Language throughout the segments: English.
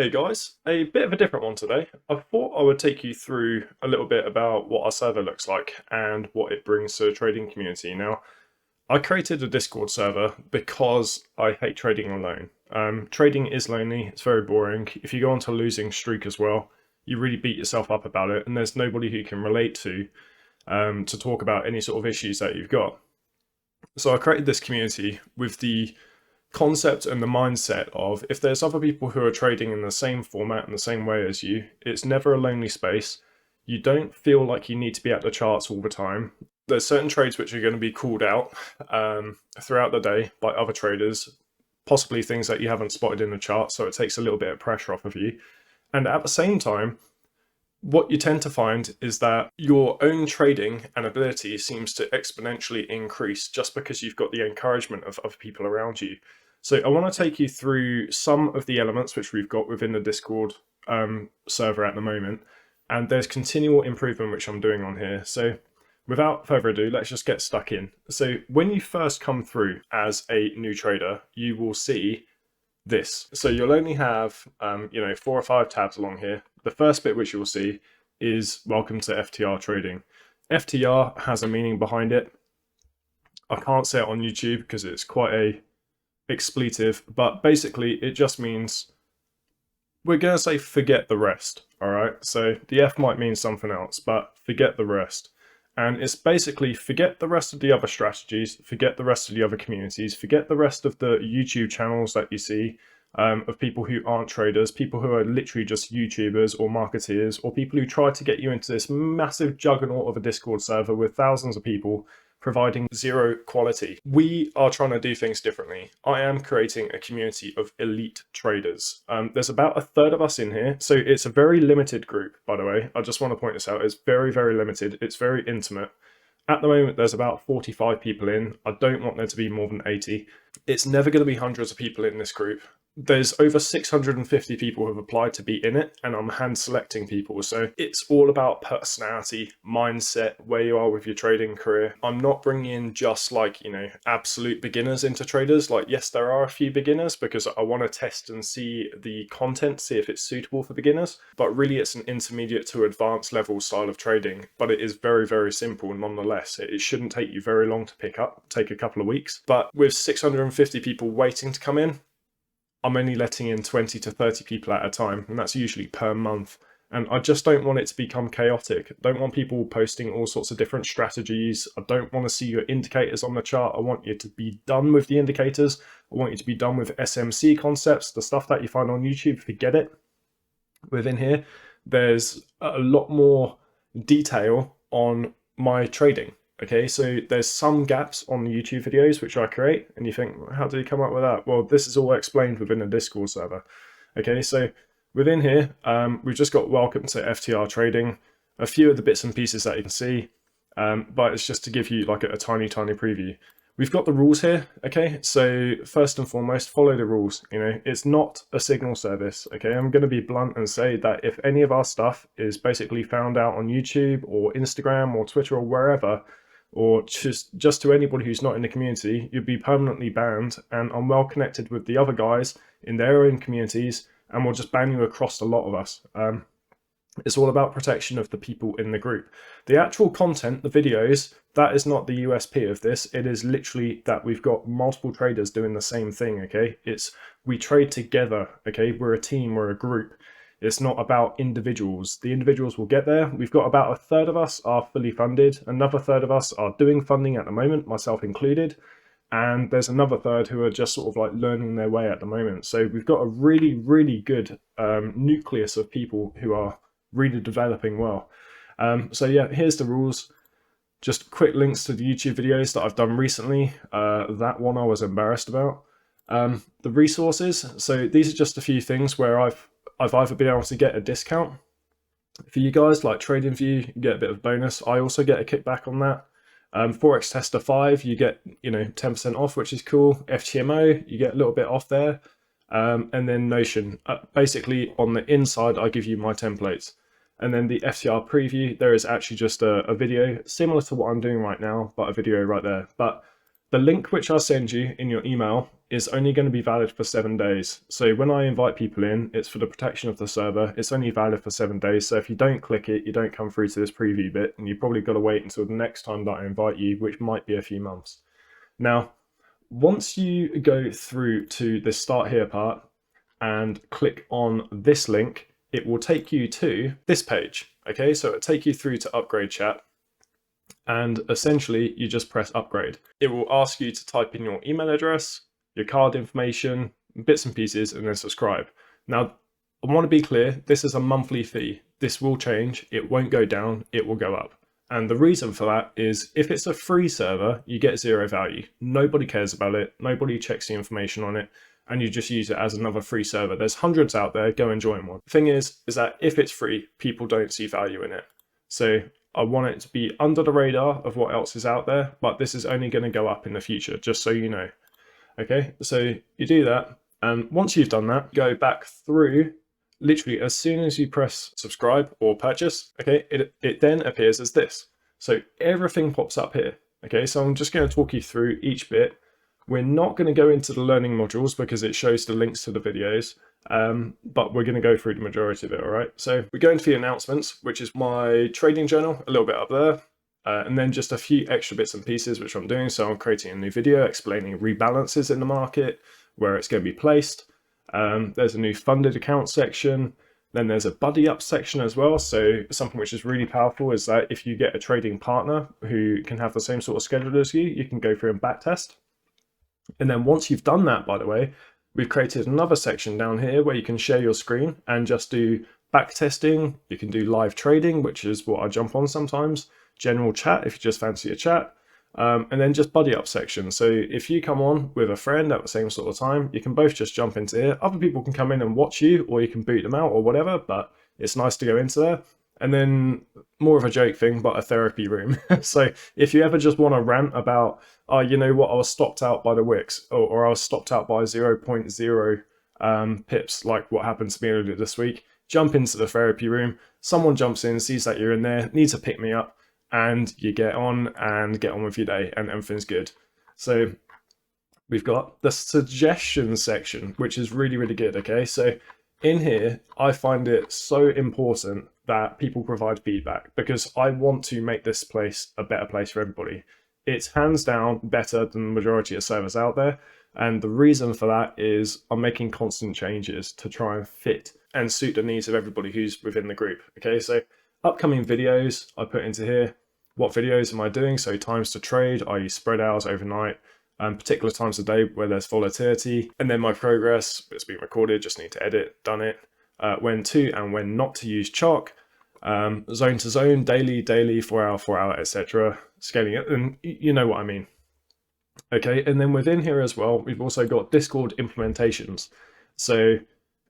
Hey guys, a bit of a different one today. I thought I would take you through a little bit about what our server looks like and what it brings to the trading community. Now, I created a Discord server because I hate trading alone. Trading is lonely, it's very boring. If you go onto a losing streak as well, you really beat yourself up about it, and there's nobody who you can relate to talk about any sort of issues that you've got. So I created this community with the concept and the mindset of if there's other people who are trading in the same format and the same way as you, it's never a lonely space. You don't feel like you need to be at the charts all the time. There's certain trades which are going to be called out throughout the day by other traders, possibly things that you haven't spotted in the chart, so it takes a little bit of pressure off of you. And at the same time, what you tend to find is that your own trading and ability seems to exponentially increase just because you've got the encouragement of other people around you. So I want to take you through some of the elements which we've got within the Discord server at the moment, and there's continual improvement which I'm doing on here. So without further ado, let's just get stuck in. So when you first come through as a new trader, you will see this. So you'll only have 4 or 5 tabs along here. The first bit which you'll see is welcome to FTR trading. FTR has a meaning behind it. I can't say it on YouTube because it's quite a expletive, but basically it just means we're going to say forget the rest. All right, so the F might mean something else, but forget the rest. And it's basically forget the rest of the other strategies, forget the rest of the other communities, forget the rest of the YouTube channels that you see of people who aren't traders, people who are literally just YouTubers or marketeers, or people who try to get you into this massive juggernaut of a Discord server with thousands of people providing zero quality. We are trying to do things differently. I am creating a community of elite traders. There's about a third of us in here, so it's a very limited group, by the way. I just want to point this out. It's very, very limited. It's very intimate. At the moment, there's about 45 people in. I don't want there to be more than 80. It's never going to be hundreds of people in this group. There's over 650 people who have applied to be in it, and I'm hand selecting people. So it's all about personality, mindset, where you are with your trading career. I'm not bringing in just absolute beginners into traders. Like, yes, there are a few beginners because I want to test and see the content, see if it's suitable for beginners. But really, it's an intermediate to advanced level style of trading. But it is very, very simple nonetheless. It shouldn't take you very long to pick up, take a couple of weeks. But with 650 people waiting to come in, I'm only letting in 20 to 30 people at a time, and that's usually per month. And I just don't want it to become chaotic. I don't want people posting all sorts of different strategies. I don't want to see your indicators on the chart. I want you to be done with the indicators. I want you to be done with SMC concepts, the stuff that you find on YouTube, forget it. Within here, there's a lot more detail on my trading. Okay, so there's some gaps on the YouTube videos which I create, and you think, how did you come up with that? Well, this is all explained within a Discord server. Okay, so within here, we've just got welcome to FTR trading, a few of the bits and pieces that you can see, but it's just to give you like a tiny, tiny preview. We've got the rules here, okay? So first and foremost, follow the rules. It's not a signal service, okay? I'm going to be blunt and say that if any of our stuff is basically found out on YouTube or Instagram or Twitter or wherever, or just to anybody who's not in the community, you'd be permanently banned. And I'm well connected with the other guys in their own communities, and we'll just ban you across a lot of us. It's all about protection of the people in the group. The actual content, the videos, that is not the USP of this. It is literally that we've got multiple traders doing the same thing, okay? We trade together, okay? We're a team, we're a group. It's not about individuals. The individuals will get there. We've got about a third of us are fully funded. Another third of us are doing funding at the moment, myself included. And there's another third who are just sort of like learning their way at the moment. So we've got a really, really good nucleus of people who are really developing well. So yeah, here's the rules. Just quick links to the YouTube videos that I've done recently. That one I was embarrassed about. The resources. So these are just a few things where I've either been able to get a discount for you guys, like TradingView, you get a bit of bonus. I also get a kickback on that. Forex Tester 5, you get 10% off, which is cool. FTMO, you get a little bit off there. And then Notion. Basically, on the inside, I give you my templates. And then the FTR preview, there is actually just a video similar to what I'm doing right now, but a video right there. But The link which I'll send you in your email is only going to be valid for 7 days. So when I invite people in, it's for the protection of the server. It's only valid for 7 days. So if you don't click it, you don't come through to this preview bit, and you've probably got to wait until the next time that I invite you, which might be a few months. Now, once you go through to the start here part and click on this link, it will take you to this page. Okay, so it'll take you through to upgrade chat. And essentially you just press upgrade. It will ask you to type in your email address, your card information, bits and pieces, and then subscribe. Now, I want to be clear, this is a monthly fee. This will change, it won't go down, it will go up. And the reason for that is if it's a free server, you get 0 value. Nobody cares about it, nobody checks the information on it, and you just use it as another free server. There's hundreds out there, go and join one. The thing is that if it's free, people don't see value in it. So I want it to be under the radar of what else is out there, but this is only going to go up in the future, just so you know. Okay, so you do that, and once you've done that, go back through, literally as soon as you press subscribe or purchase, okay, it then appears as this. So everything pops up here. Okay, so I'm just going to talk you through each bit. We're not going to go into the learning modules because it shows the links to the videos, but we're going to go through the majority of it, all right? So we go into the announcements, which is my trading journal, a little bit up there, and then just a few extra bits and pieces, which I'm doing. So I'm creating a new video explaining rebalances in the market, where it's going to be placed. There's a new funded account section. Then there's a buddy up section as well. So something which is really powerful is that if you get a trading partner who can have the same sort of schedule as you can go through and backtest. And then once you've done that, by the way, we've created another section down here where you can share your screen and just do backtesting. You can do live trading, which is what I jump on sometimes. General chat, if you just fancy a chat. And then just buddy up section. So if you come on with a friend at the same sort of time, you can both just jump into here. Other people can come in and watch you, or you can boot them out or whatever, but it's nice to go into there. And then more of a joke thing, but a therapy room. So if you ever just want to rant about, oh, you know what, I was stopped out by the wicks, or I was stopped out by 0.0 pips, like what happened to me earlier this week, jump into the therapy room. Someone jumps in, sees that you're in there, needs to pick me up, and you get on with your day, and everything's good. So we've got the suggestion section, which is really, really good. Okay, so in here, I find it so important that people provide feedback, because I want to make this place a better place for everybody. It's hands down better than the majority of servers out there. And the reason for that is I'm making constant changes to try and fit and suit the needs of everybody who's within the group. Okay, so upcoming videos I put into here. What videos am I doing? So times to trade, i.e. spread hours overnight, particular times of day where there's volatility, and then my progress, it's been recorded, just need to edit, done it, when to and when not to use chalk, zone to zone, daily, 4 hour, etc. Scaling it, and you know what I mean. Okay, and then within here as well, we've also got Discord implementations. So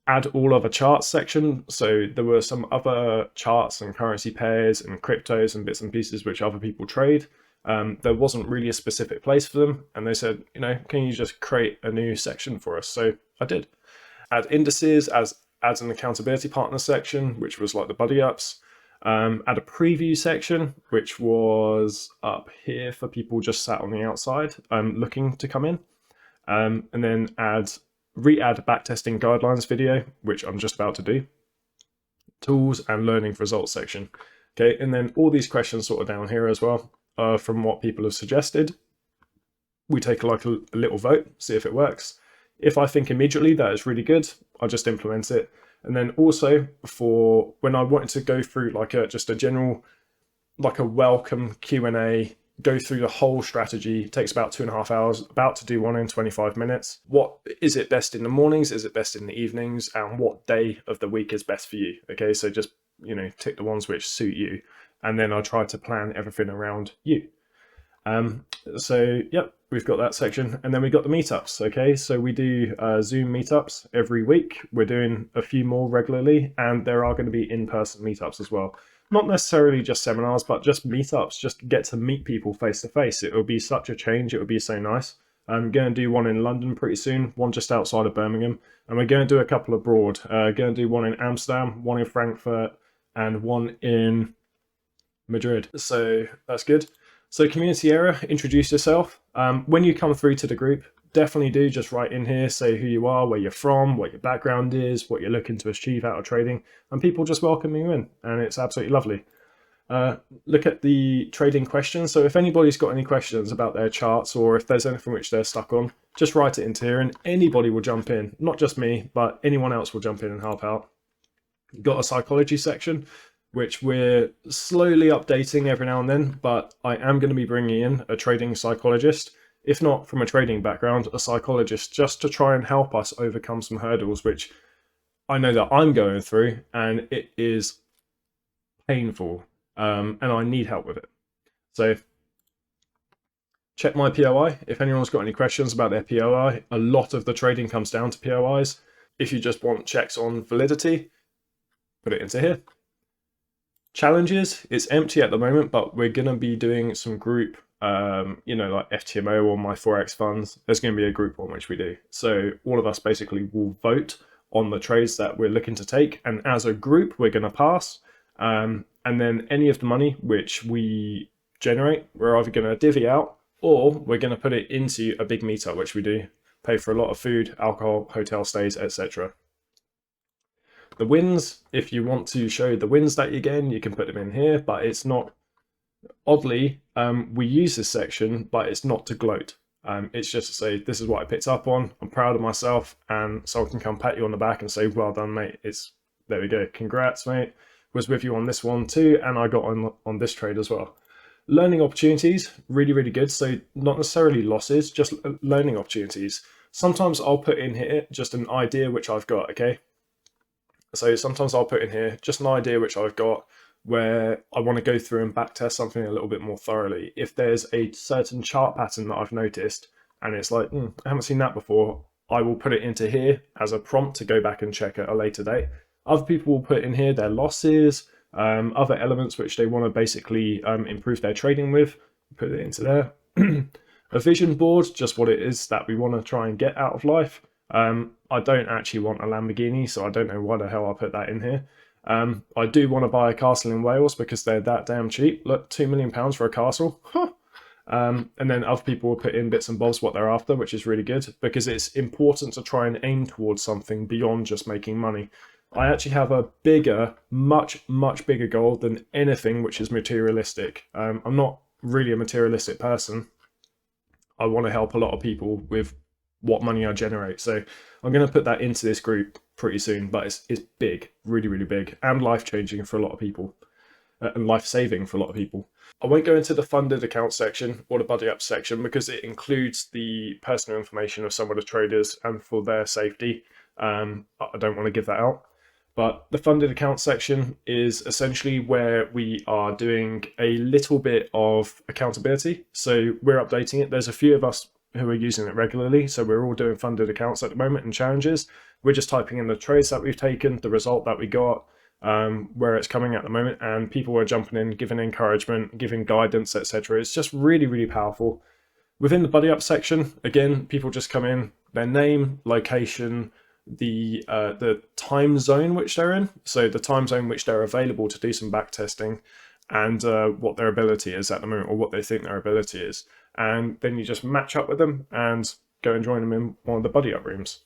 add all other charts section. So there were some other charts and currency pairs and cryptos and bits and pieces which other people trade. There wasn't really a specific place for them, and they said, you know, can you just create a new section for us? So I did. Add indices as an accountability partner section, which was like the buddy ups. Add a preview section, which was up here for people just sat on the outside looking to come in. And then re-add backtesting guidelines video, which I'm just about to do. Tools and learning results section. Okay, and then all these questions sort of down here as well, from what people have suggested. We take like a little vote, see if it works. If I think immediately that is really good, I'll just implement it. And then also for when I wanted to go through like just a general, like a welcome Q&A, go through the whole strategy, it takes about 2.5 hours, about to do one in 25 minutes. What is it best in the mornings? Is it best in the evenings? And what day of the week is best for you? Okay, so just, you know, tick the ones which suit you. And then I try to plan everything around you. So yep, we've got that section, and then we got the meetups. Okay, so we do Zoom meetups every week. We're doing a few more regularly, and there are going to be in-person meetups as well. Not necessarily just seminars, but just meetups. Just get to meet people face to face. It will be such a change. It would be so nice. I'm going to do one in London pretty soon, one just outside of Birmingham, and we're going to do a couple abroad. Going to do one in Amsterdam, one in Frankfurt, and one in Madrid. So that's good. So community area, introduce yourself. When you come through to the group, definitely do just write in here, say who you are, where you're from, what your background is, what you're looking to achieve out of trading, and people just welcome you in, and it's absolutely lovely. Look at the trading questions. So if anybody's got any questions about their charts, or if there's anything which they're stuck on, just write it into here and anybody will jump in. Not just me, but anyone else will jump in and help out. You've got a psychology section, which we're slowly updating every now and then, but I am going to be bringing in a trading psychologist, if not from a trading background, a psychologist, just to try and help us overcome some hurdles, which I know that I'm going through, and it is painful. And I need help with it. So check my POI. If anyone's got any questions about their POI, a lot of the trading comes down to POIs. If you just want checks on validity, put it into here. Challenges, it's empty at the moment, but we're going to be doing some group, like FTMO or my Forex funds. There's going to be a group one which we do. So all of us basically will vote on the trades that we're looking to take. And as a group, we're going to pass. And then any of the money which we generate, we're either going to divvy out or we're going to put it into a big meetup, which we do, pay for a lot of food, alcohol, hotel stays, etc. The wins, if you want to show the wins that you're getting, you can put them in here, but it's not, oddly, we use this section, but it's not to gloat. It's just to say, this is what I picked up on, I'm proud of myself, and someone can come pat you on the back and say, well done, mate. There we go, congrats, mate. Was with you on this one too, and I got on this trade as well. Learning opportunities, really, really good. So not necessarily losses, just learning opportunities. Sometimes I'll put in here just an idea which I've got, okay? So sometimes I'll put in here just an idea which I've got where I want to go through and backtest something a little bit more thoroughly. If there's a certain chart pattern that I've noticed and it's like, I haven't seen that before, I will put it into here as a prompt to go back and check at a later date. Other people will put in here their losses, other elements which they want to basically improve their trading with, put it into there. A vision board, just what it is that we want to try and get out of life. I don't actually want a Lamborghini, so I don't know why the hell I put that in here. I do want to buy a castle in Wales because they're that damn cheap. Look, £2 million for a castle. And then other people will put in bits and bobs what they're after, which is really good because it's important to try and aim towards something beyond just making money. I actually have a bigger, much bigger goal than anything which is materialistic. I'm not really a materialistic person. I want to help a lot of people with what money I generate. So I'm going to put that into this group pretty soon, but it's big, really, really big, and life-changing for a lot of people, and life-saving for a lot of people. I won't go into the funded account section or the buddy up section because it includes the personal information of some of the traders, and for their safety, I don't want to give that out. But the funded account section is essentially where we are doing a little bit of accountability. So we're updating it. There's a few of us who are using it regularly. So we're all doing funded accounts at the moment and challenges. We're just typing in the trades that we've taken, the result that we got, where it's coming at the moment. And people are jumping in, giving encouragement, giving guidance, etc. It's just really, really powerful. Within the buddy up section, again, people just come in, their name, location, the time zone which they're in, so the time zone which they're available to do some back testing, and what their ability is at the moment, or what they think their ability is, and then you just match up with them and go and join them in one of the buddy up rooms.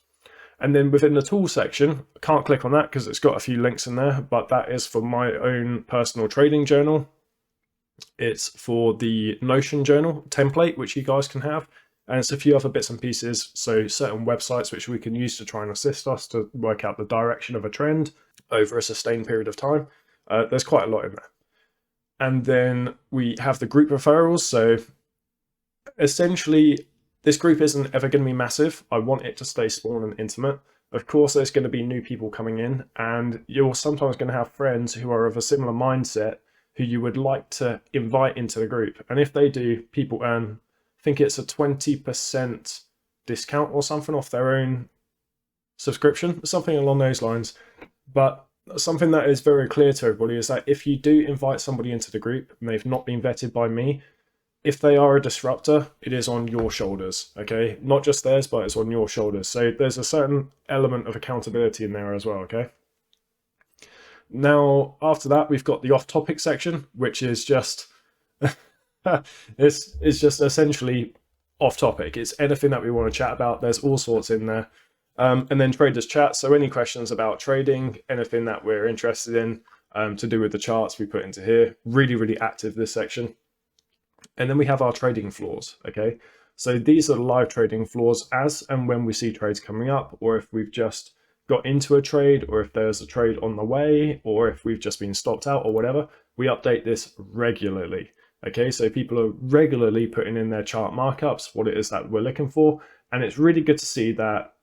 And then within the tool section, I can't click on that because it's got a few links in there, but that is for my own personal trading journal. It's for the Notion journal template which you guys can have. And it's a few other bits and pieces, so certain websites which we can use to try and assist us to work out the direction of a trend over a sustained period of time. There's quite a lot in there. And then we have the group referrals. So essentially, this group isn't ever going to be massive. I want it to stay small and intimate. Of course, there's going to be new people coming in, and you're sometimes going to have friends who are of a similar mindset who you would like to invite into the group. And if they do, people earn, I think it's a 20% discount or something off their own subscription, something along those lines. But something that is very clear to everybody is that if you do invite somebody into the group and they've not been vetted by me, if they are a disruptor, it is on your shoulders, okay? Not just theirs, but it's on your shoulders. So there's a certain element of accountability in there as well, okay? Now, after that, we've got the off-topic section, which is just It's just essentially off topic. It's anything that we want to chat about. There's all sorts in there. And then traders chat. So any questions about trading, anything that we're interested in to do with the charts, we put into here. Really, really active, this section. And then we have our trading floors, okay? So these are live trading floors as and when we see trades coming up, or if we've just got into a trade, or if there's a trade on the way, or if we've just been stopped out or whatever, we update this regularly. Okay, so people are regularly putting in their chart markups, what it is that we're looking for. And it's really good to see that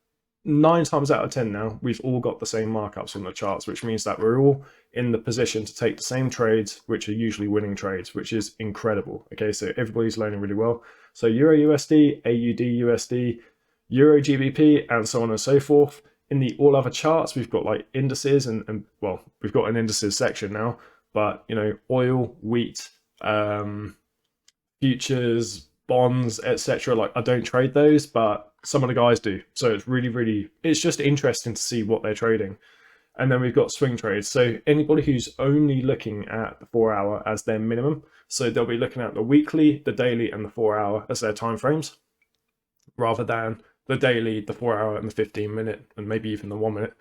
9 times out of 10 now, we've all got the same markups on the charts, which means that we're all in the position to take the same trades, which are usually winning trades, which is incredible. Okay, so everybody's learning really well. So Euro USD, AUD USD, Euro GBP, and so on and so forth. In the all other charts, we've got like indices and well, we've got an indices section now, but you know, oil, wheat, futures, bonds, etc. Like I don't trade those, but some of the guys do. So it's really, it's just interesting to see what they're trading. And then we've got swing trades. So anybody who's only looking at the 4 hour as their minimum, so they'll be looking at the weekly, the daily, and the 4 hour as their time frames, rather than the daily, the 4 hour, and the 15-minute, and maybe even the 1 minute.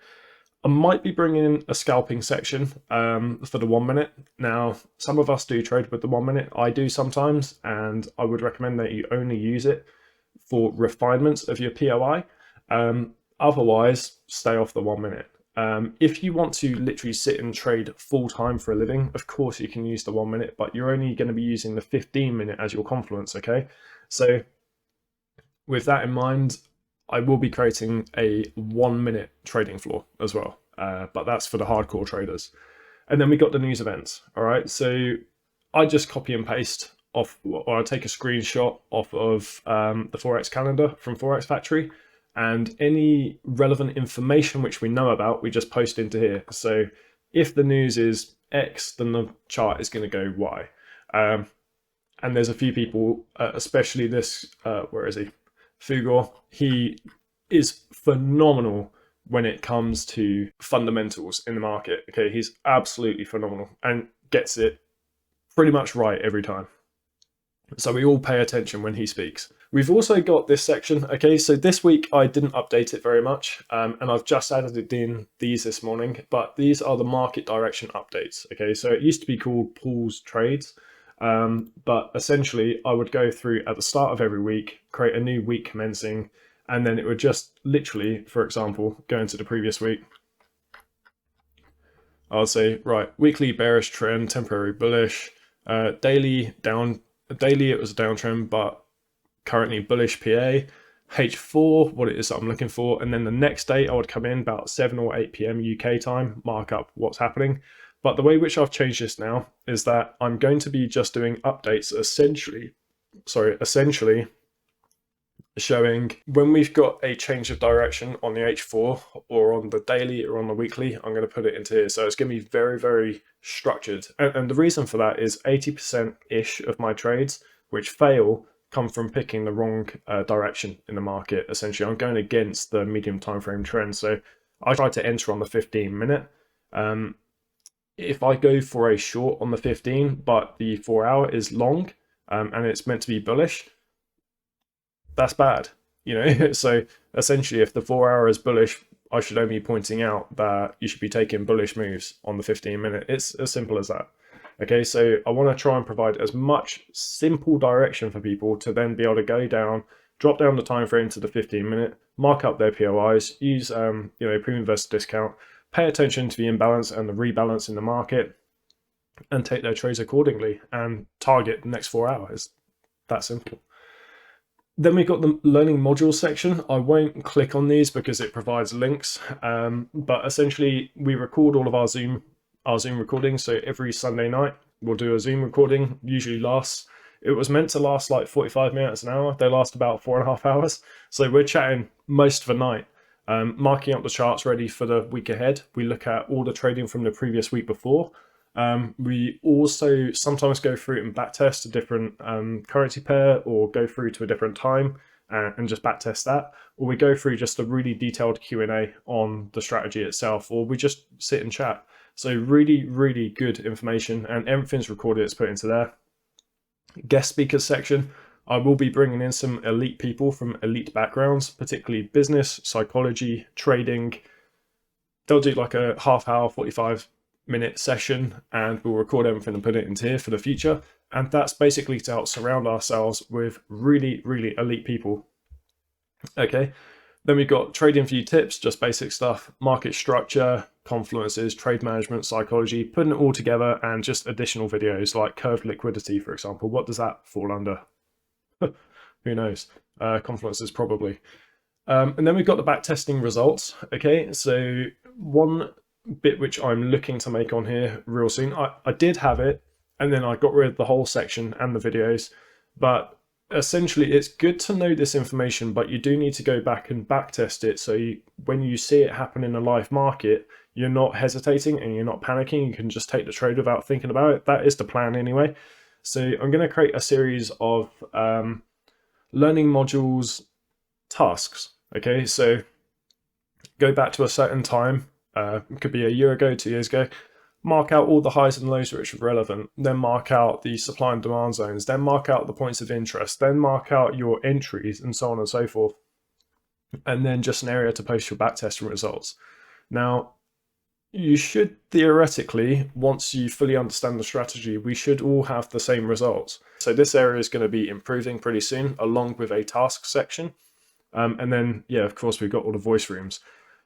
I might be bringing in a scalping section for the 1 minute. Now, some of us do trade with the 1 minute. I do sometimes, and I would recommend that you only use it for refinements of your POI. Otherwise, stay off the 1 minute. If you want to literally sit and trade full time for a living, of course you can use the 1 minute, but you're only going to be using the 15-minute as your confluence, okay? So with that in mind, I will be creating a 1 minute trading floor as well, but that's for the hardcore traders. And then we got the news events, all right? So I just copy and paste off, or I take a screenshot off of the Forex calendar from Forex Factory, and any relevant information which we know about, we just post into here. So if the news is X, then the chart is going to go Y. And there's a few people, especially this, where is he? Fugor. He is phenomenal when it comes to fundamentals in the market. Okay, he's absolutely phenomenal and gets it pretty much right every time. So we all pay attention when he speaks. We've also got this section. Okay, so this week I didn't update it very much, and I've just added in these this morning, but these are the market direction updates. Okay, so it used to be called pools trades, but essentially I would go through at the start of every week, create a new week commencing, and then it would just literally, for example, go into the previous week. I'll say, right, weekly bearish trend, temporary bullish, daily down. Daily it was a downtrend, but currently bullish PA. H4, what it is that I'm looking for, and then the next day I would come in about 7 or 8 p.m. UK time, mark up what's happening. But the way which I've changed this now is that I'm going to be just doing updates essentially showing when we've got a change of direction on the H4 or on the daily or on the weekly. I'm going to put it into here. So it's going to be very structured. And the reason for that is 80%-ish of my trades which fail come from picking the wrong direction in the market. Essentially, I'm going against the medium time frame trend. So I try to enter on the 15-minute. If I go for a short on the 15, but the 4 hour is long and it's meant to be bullish, that's bad, you know. So essentially, if the 4 hour is bullish, I should only be pointing out that you should be taking bullish moves on the 15-minute. It's as simple as that. Okay, so I want to try and provide as much simple direction for people to then be able to go down, drop down the time frame to the 15-minute, mark up their POIs, use premium versus discount, pay attention to the imbalance and the rebalance in the market, and take their trades accordingly and target the next 4 hours. That simple. Then we've got the learning modules section. I won't click on these because it provides links, but essentially we record all of our Zoom recordings. So every Sunday night we'll do a Zoom recording. Usually it was meant to last like 45 minutes, an hour. They last about 4.5 hours. So we're chatting most of the night, marking up the charts ready for the week ahead. We look at all the trading from the previous week before. We also sometimes go through and backtest a different currency pair, or go through to a different time and just backtest that, or we go through just a really detailed Q&A on the strategy itself, or we just sit and chat. So really good information, and everything's recorded, it's put into there. Guest speakers section, I will be bringing in some elite people from elite backgrounds, particularly business, psychology, trading. They'll do like a half hour, 45-minute session, and we'll record everything and put it into here for the future. And that's basically to help surround ourselves with really, really elite people. Okay, then we've got trading view tips, just basic stuff, market structure, confluences, trade management, psychology, putting it all together, and just additional videos like curved liquidity, for example. What does that fall under? Who knows? Confluences probably. And then we've got the backtesting results. Okay, so one bit which I'm looking to make on here real soon. I did have it, and then I got rid of the whole section and the videos, but essentially it's good to know this information, but you do need to go back and backtest it, so when you see it happen in a live market, you're not hesitating and you're not panicking. You can just take the trade without thinking about it. That is the plan anyway. So I'm going to create a series of learning modules tasks. Okay, so go back to a certain time, it could be a year ago, 2 years ago, mark out all the highs and lows which are relevant, then mark out the supply and demand zones, then mark out the points of interest, then mark out your entries, and so on and so forth. And then just an area to post your backtesting results. Now, you should theoretically, once you fully understand the strategy, we should all have the same results. So this area is going to be improving pretty soon, along with a task section. And then, yeah, of course, we've got all the voice rooms.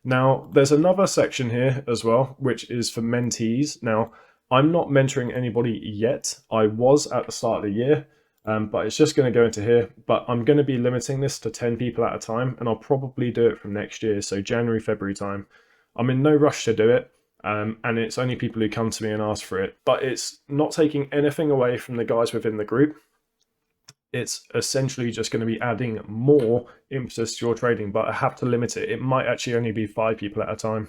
Now, there's another section here as well, which is for mentees. Now, I'm not mentoring anybody yet. I was at the start of the year, but it's just going to go into here. But I'm going to be limiting this to 10 people at a time, and I'll probably do it from next year, so January, February time. I'm in no rush to do it, and it's only people who come to me and ask for it. But it's not taking anything away from the guys within the group. It's essentially just going to be adding more impetus to your trading, but I have to limit it. It might actually only be 5 people at a time,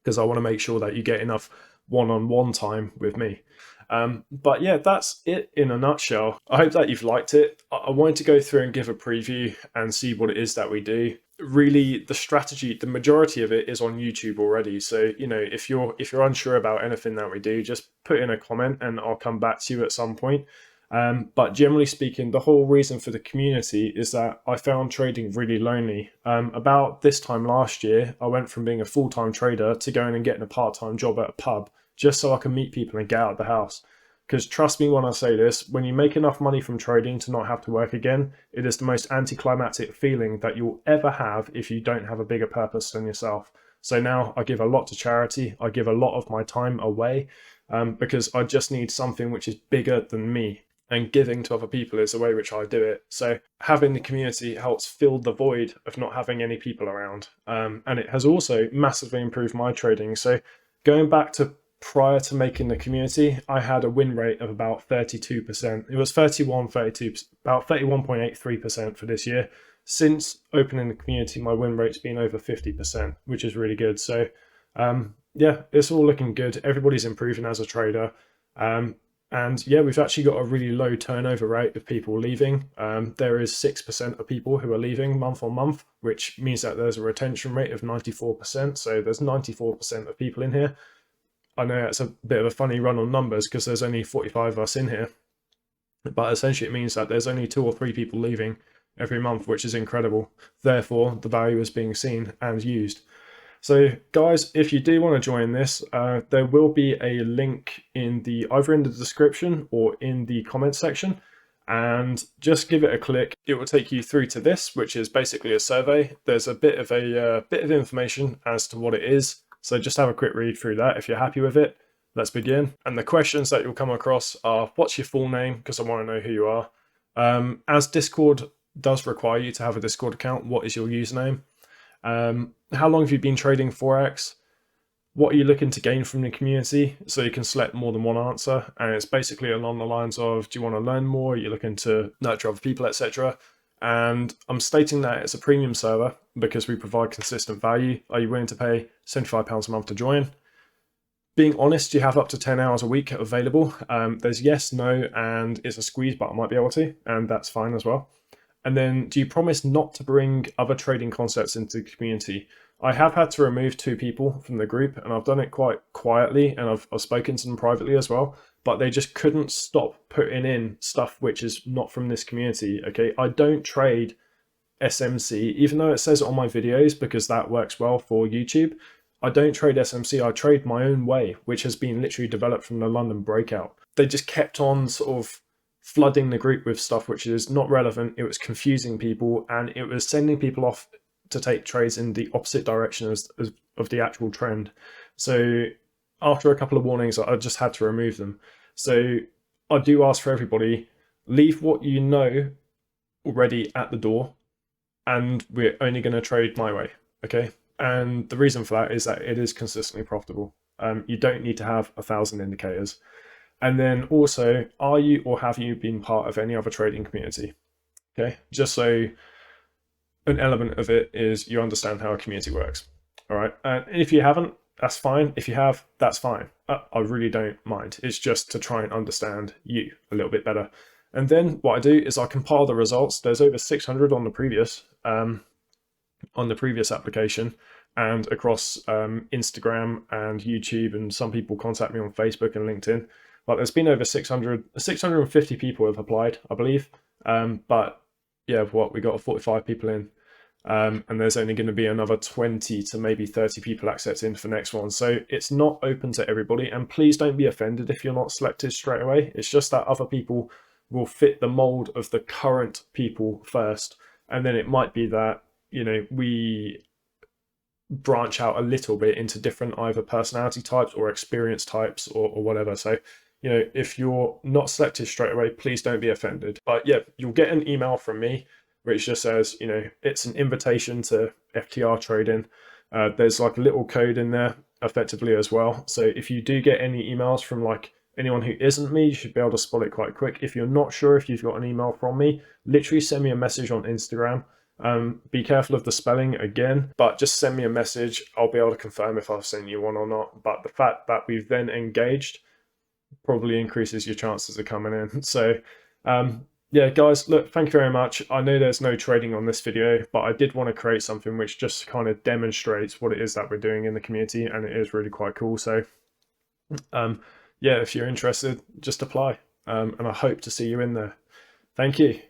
because I want to make sure that you get enough one-on-one time with me. But yeah, that's it in a nutshell. I hope that you've liked it. I wanted to go through and give a preview and see what it is that we do. Really, the strategy, the majority of it is on YouTube already. So, you know, if you're unsure about anything that we do, just put in a comment and I'll come back to you at some point. But generally speaking, the whole reason for the community is that I found trading really lonely. About this time last year, I went from being a full-time trader to going and getting a part-time job at a pub, just so I can meet people and get out of the house. Because trust me when I say this, when you make enough money from trading to not have to work again, it is the most anticlimactic feeling that you'll ever have if you don't have a bigger purpose than yourself. So now I give a lot to charity. I give a lot of my time away because I just need something which is bigger than me. And giving to other people is the way which I do it. So having the community helps fill the void of not having any people around. And it has also massively improved my trading. So going back to prior to making the community, I had a win rate of about 32%. It was 32, about 31.83% for this year. Since opening the community, my win rate's been over 50%, which is really good. So yeah, it's all looking good. Everybody's improving as a trader. And yeah, we've actually got a really low turnover rate of people leaving. There is 6% of people who are leaving month on month, which means that there's a retention rate of 94%. So there's 94% of people in here. I know it's a bit of a funny run on numbers because there's only 45 of us in here. But essentially it means that there's only 2 or 3 people leaving every month, which is incredible. Therefore, the value is being seen and used. So guys, if you do want to join this, there will be a link in either in the description or in the comment section, and just give it a click. It will take you through to this, which is basically a survey. There's a bit of information as to what it is. So just have a quick read through that. If you're happy with it, let's begin. And the questions that you'll come across are, what's your full name? Because I want to know who you are. As Discord does require you to have a Discord account, what is your username? How long have you been trading Forex? What are you looking to gain from the community? So you can select more than one answer, and it's basically along the lines of, do you want to learn more? Are you looking to nurture other people, etc.? And I'm stating that it's a premium server because we provide consistent value. Are you willing to pay £75 a month to join? Being honest, you have up to 10 hours a week available. There's yes, no, and it's a squeeze, but I might be able to, and that's fine as well. And then, do you promise not to bring other trading concepts into the community? I have had to remove 2 people from the group, and I've done it quite quietly, and I've spoken to them privately as well, but they just couldn't stop putting in stuff which is not from this community. Okay, I don't trade SMC, even though it says it on my videos because that works well for YouTube. I don't trade SMC, I trade my own way, which has been literally developed from the London breakout. They just kept on sort of flooding the group with stuff which is not relevant. It was confusing people, and it was sending people off to take trades in the opposite direction of the actual trend. So after a couple of warnings, I just had to remove them. So I do ask for everybody, leave what you know already at the door, and we're only going to trade my way, okay? And the reason for that is that it is consistently profitable. You don't need to have 1,000 indicators. And then also, are you or have you been part of any other trading community? Okay, just so an element of it is you understand how a community works. All right, and if you haven't, that's fine. If you have, that's fine. I really don't mind. It's just to try and understand you a little bit better. And then what I do is I compile the results. There's over 600 on the previous application, and across Instagram and YouTube, and some people contact me on Facebook and LinkedIn. But there's been over 650 people have applied, I believe. But yeah, we got 45 people in, and there's only going to be another 20 to maybe 30 people accepted for next one. So it's not open to everybody, and please don't be offended if you're not selected straight away. It's just that other people will fit the mold of the current people first, and then it might be that, you know, we branch out a little bit into different either personality types or experience types or whatever. So, you know, if you're not selected straight away, please don't be offended. But yeah, you'll get an email from me which just says, you know, it's an invitation to FTR trading. There's like a little code in there effectively as well. So if you do get any emails from like anyone who isn't me, you should be able to spot it quite quick. If you're not sure if you've got an email from me, literally send me a message on Instagram. Be careful of the spelling again, but just send me a message. I'll be able to confirm if I've sent you one or not. But the fact that we've then engaged probably increases your chances of coming in. So yeah, guys, look, thank you very much. I know there's no trading on this video, but I did want to create something which just kind of demonstrates what it is that we're doing in the community, and it is really quite cool. So yeah, if you're interested, just apply, and I hope to see you in there. Thank you.